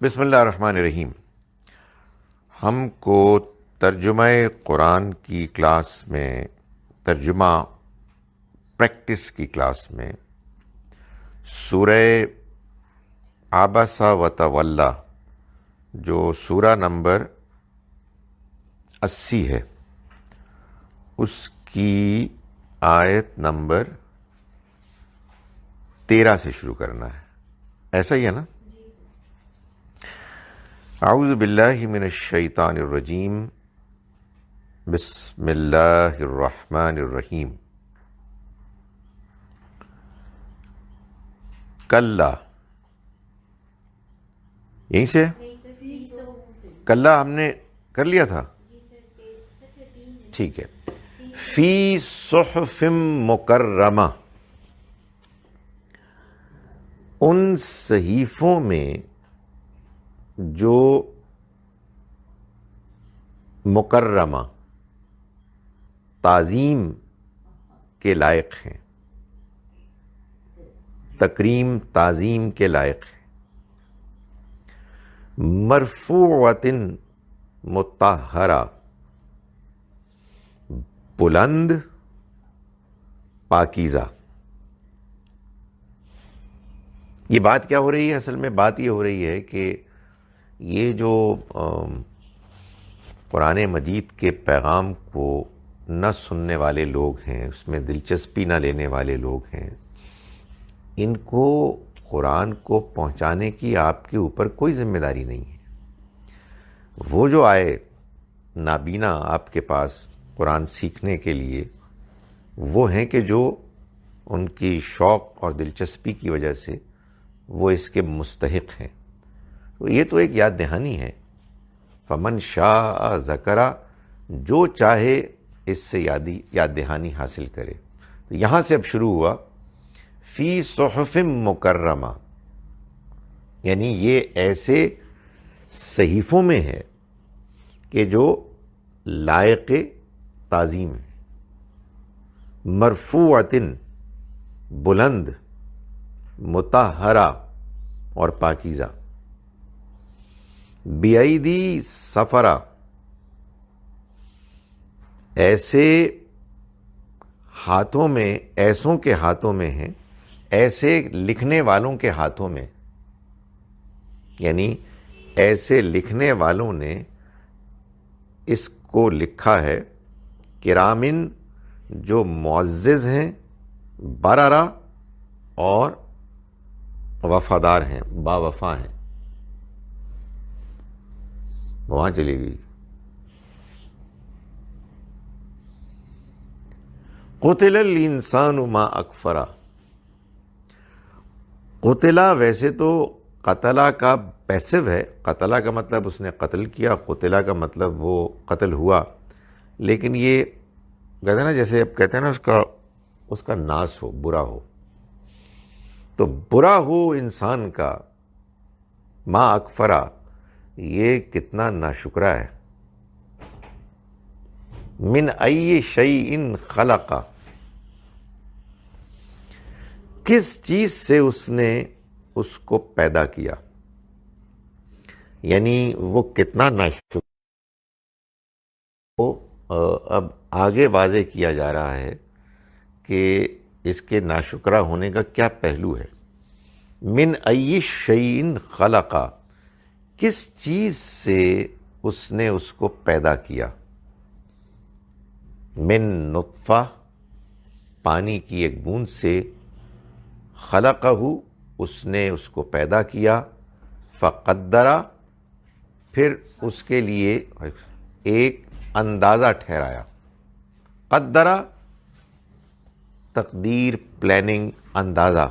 بسم اللہ الرحمن الرحیم. ہم کو ترجمہ قرآن کی کلاس میں، ترجمہ پریکٹس کی کلاس میں، سورہ عبس و تولی جو سورہ نمبر 80 ہے، اس کی آیت نمبر 13 سے شروع کرنا ہے. ایسا ہی ہے نا؟ اعوذ باللہ من الشیطان الرجیم. بسم اللہ الرحمن الرحیم. کلا، یہیں سے کلا ہم نے کر لیا تھا. ٹھیک ہے. فی صحف مکرمہ، ان صحیفوں میں جو مکرمہ، تعظیم کے لائق ہیں، تکریم تعظیم کے لائق ہیں، مرفوعۃ مطہرہ، بلند پاکیزہ. یہ بات کیا ہو رہی ہے؟ اصل میں بات یہ ہو رہی ہے کہ یہ جو قرآن مجید کے پیغام کو نہ سننے والے لوگ ہیں، اس میں دلچسپی نہ لینے والے لوگ ہیں، ان کو قرآن کو پہنچانے کی آپ کے اوپر کوئی ذمہ داری نہیں ہے. وہ جو آئے نابینا آپ کے پاس قرآن سیکھنے کے لیے، وہ ہیں کہ جو ان کی شوق اور دلچسپی کی وجہ سے وہ اس کے مستحق ہیں. یہ تو ایک یاد دہانی ہے. فمن شاء ذکرہ، جو چاہے اس سے یاد دہانی حاصل کرے. تو یہاں سے اب شروع ہوا فی صحف مکرمہ، یعنی یہ ایسے صحیفوں میں ہے کہ جو لائق تعظیم ہے، مرفوعۃ بلند، مطہرہ اور پاکیزہ، بِأَيْدِي سفرہ، ایسے ہاتھوں میں، ایسوں کے ہاتھوں میں ہیں، ایسے لکھنے والوں کے ہاتھوں میں، یعنی ایسے لکھنے والوں نے اس کو لکھا ہے، کرامن، جو معزز ہیں، بررہ، اور وفادار ہیں، با وفا ہیں. وہاں چلی گئی. قتل الانسان ما اکفرہ. قتلہ ویسے تو قتلہ کا پیسو ہے، قتلہ کا مطلب اس نے قتل کیا، قتلہ کا مطلب وہ قتل ہوا. لیکن یہ کہتے ہیں نا، جیسے اب کہتے ہیں نا اس کا ناس ہو، برا ہو. تو برا ہو انسان کا، ما اکفرہ، یہ کتنا ناشکرا ہے. من ای شیء خلق، کس چیز سے اس نے اس کو پیدا کیا، یعنی وہ کتنا ناشکرا. اب آگے واضح کیا جا رہا ہے کہ اس کے ناشکرا ہونے کا کیا پہلو ہے. من ای شیء خلق، کس چیز سے اس نے اس کو پیدا کیا. من نطفہ، پانی کی ایک بوند سے، خلقہ، اس نے اس کو پیدا کیا، فقدرہ، پھر اس کے لیے ایک اندازہ ٹھہرایا. قدرہ، تقدیر، پلاننگ، اندازہ.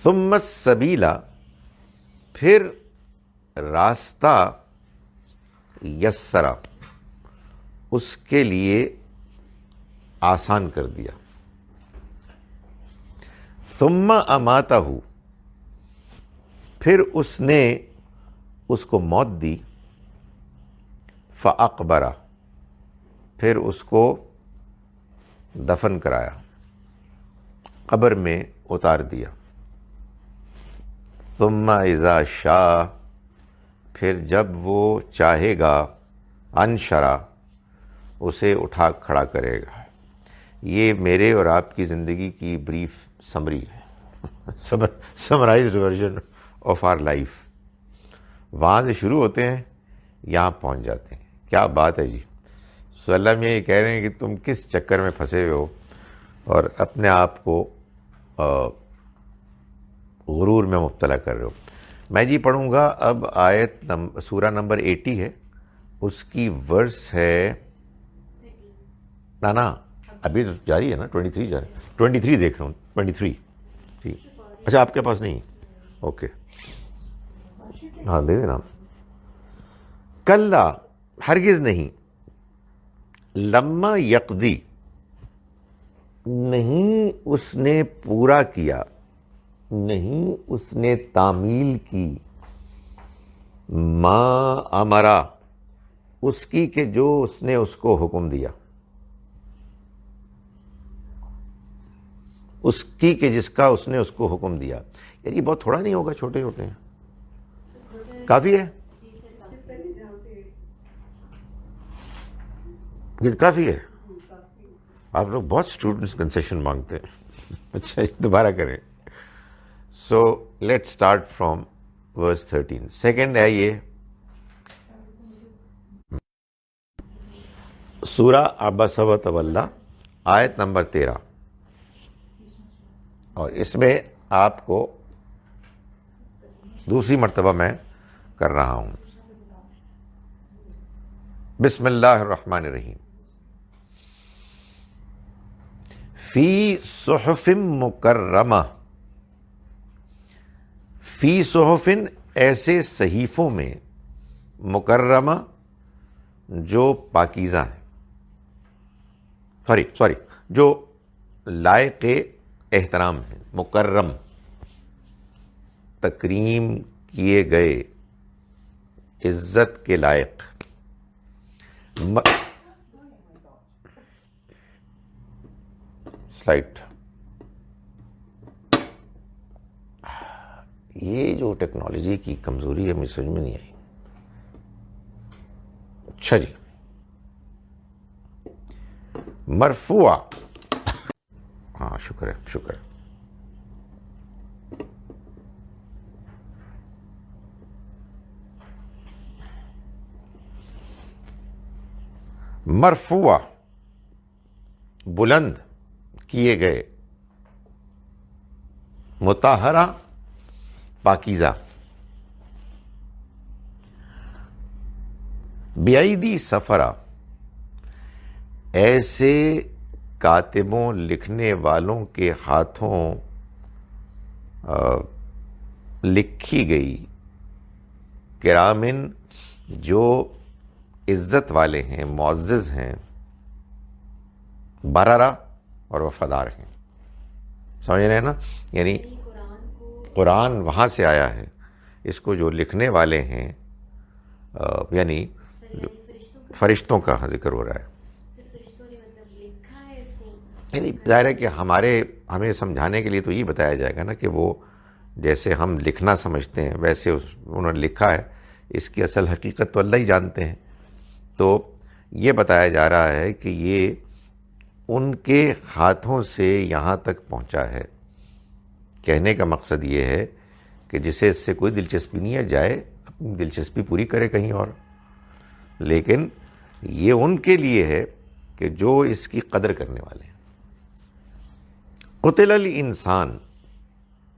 ثم السبیل، پھر راستہ، یسرا، اس کے لیے آسان کر دیا. ثم اماتہ، پھر اس نے اس کو موت دی. فاقبرہ، پھر اس کو دفن کرایا، قبر میں اتار دیا. ثم اذا شاء، پھر جب وہ چاہے گا، انشرا، اسے اٹھا کھڑا کرے گا. یہ میرے اور آپ کی زندگی کی بریف سمری ہے، summarised version of our life. وہاں سے شروع ہوتے ہیں، یہاں پہنچ جاتے ہیں. کیا بات ہے جی. سو اللہ میں یہ کہہ رہے ہیں کہ تم کس چکر میں پھنسے ہوئے ہو اور اپنے آپ کو غرور میں مبتلا کر رہے ہو. میں جی پڑھوں گا اب آیت سورہ نمبر 80 ہے، اس کی ورس ہے نا ابھی جاری ہے نا، 23 جاری، 23 دیکھ رہا ہوں، 23 ٹھیک. اچھا آپ کے پاس نہیں؟ اوکے ہاں دے دینا. کلا، ہرگز نہیں، لما یقضی، نہیں اس نے پورا کیا، نہیں اس نے تعمیل کی، ما امرا، اس کی کہ جو اس نے اس کو حکم دیا، اس کی کہ جس کا اس نے اس کو حکم دیا. یار یہ بہت تھوڑا نہیں ہوگا، چھوٹے چھوٹے ہیں، کافی ہے، یہ کافی ہے. آپ لوگ بہت اسٹوڈنٹس کنسیشن مانگتے ہیں. اچھا دوبارہ کریں. So let start from verse 13. Second ہے یہ سورہ عبس و تولی، آیت نمبر 13، اور اس میں آپ کو دوسری مرتبہ میں کر رہا ہوں. بسم اللہ الرحمن الرحیم. فی صحف مکرمہ، فی صحف، ایسے صحیفوں میں، مکرمہ، جو پاکیزہ ہیں، سوری جو لائق احترام ہیں، مکرم، تکریم کیے گئے، عزت کے لائق. سلائٹ، یہ جو ٹیکنالوجی کی کمزوری ہے مجھے سمجھ میں نہیں آئی. اچھا جی، مرفوع، ہاں شکر ہے شکر ہے. مرفوع، بلند کیے گئے، مطہرہ، پاکیزہ. بِأَيْدِي سفرہ، ایسے کاتبوں، لکھنے والوں کے ہاتھوں لکھی گئی، کرامن، جو عزت والے ہیں، معزز ہیں، بررہ، اور وفادار ہیں. سمجھ رہے ہیں نا؟ یعنی قرآن وہاں سے آیا ہے، اس کو جو لکھنے والے ہیں، یعنی فرشتوں کا ذکر ہو رہا ہے. یعنی ظاہر ہے کہ ہمیں سمجھانے کے لیے تو یہ بتایا جائے گا نا کہ وہ جیسے ہم لکھنا سمجھتے ہیں ویسے انہوں نے لکھا ہے، اس کی اصل حقیقت تو اللہ ہی جانتے ہیں. تو یہ بتایا جا رہا ہے کہ یہ ان کے ہاتھوں سے یہاں تک پہنچا ہے. کہنے کا مقصد یہ ہے کہ جسے اس سے کوئی دلچسپی نہیں ہے، جائے اپنی دلچسپی پوری کرے کہیں اور، لیکن یہ ان کے لیے ہے کہ جو اس کی قدر کرنے والے ہیں. قتل الانسان،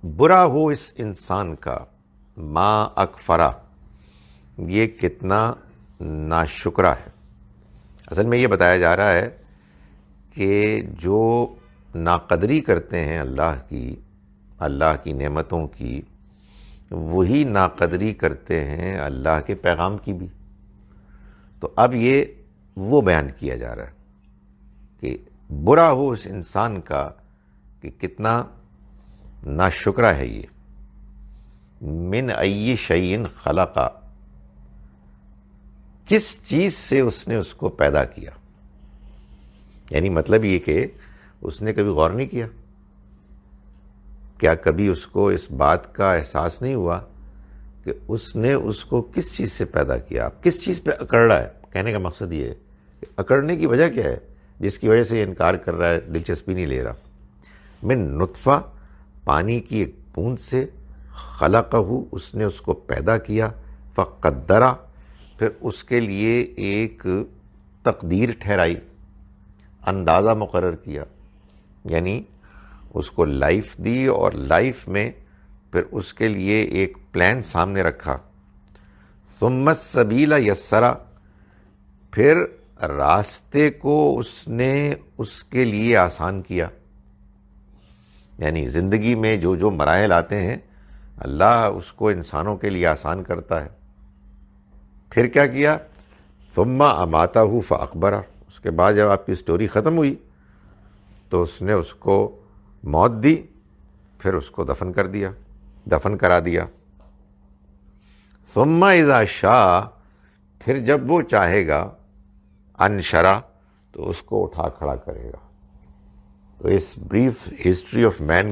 برا ہو اس انسان کا، ما اکفرا، یہ کتنا ناشکرا ہے. اصل میں یہ بتایا جا رہا ہے کہ جو ناقدری کرتے ہیں اللہ کی نعمتوں کی، وہی ناقدری کرتے ہیں اللہ کے پیغام کی بھی. تو اب یہ وہ بیان کیا جا رہا ہے کہ برا ہو اس انسان کا کہ کتنا ناشکرا ہے یہ. من ای شیء خلقا، کس چیز سے اس نے اس کو پیدا کیا. یعنی مطلب یہ کہ اس نے کبھی غور نہیں کیا کیا کبھی اس کو اس بات کا احساس نہیں ہوا کہ اس نے اس کو کس چیز سے پیدا کیا؟ کس چیز پہ اکڑ رہا ہے؟ کہنے کا مقصد یہ ہے کہ اکڑنے کی وجہ کیا ہے جس کی وجہ سے یہ انکار کر رہا ہے، دلچسپی نہیں لے رہا؟ من نطفہ، پانی کی ایک بوند سے، خلقہ، اس نے اس کو پیدا کیا، فقدرہ، پھر اس کے لیے ایک تقدیر ٹھہرائی، اندازہ مقرر کیا، یعنی اس کو لائف دی اور لائف میں پھر اس کے لیے ایک پلان سامنے رکھا، ثم السبیل یسرا، پھر راستے کو اس نے اس کے لیے آسان کیا، یعنی زندگی میں جو جو مراحل آتے ہیں اللہ اس کو انسانوں کے لیے آسان کرتا ہے۔ پھر کیا کیا؟ ثم اماتہ فاقبرہ، اس کے بعد جب آپ کی سٹوری ختم ہوئی تو اس نے اس کو موت دی، پھر اس کو دفن کرا دیا۔ ثم اذا شاء، پھر جب وہ چاہے گا، انشرہ، تو اس کو اٹھا کھڑا کرے گا۔ تو اس بریف ہسٹری آف مین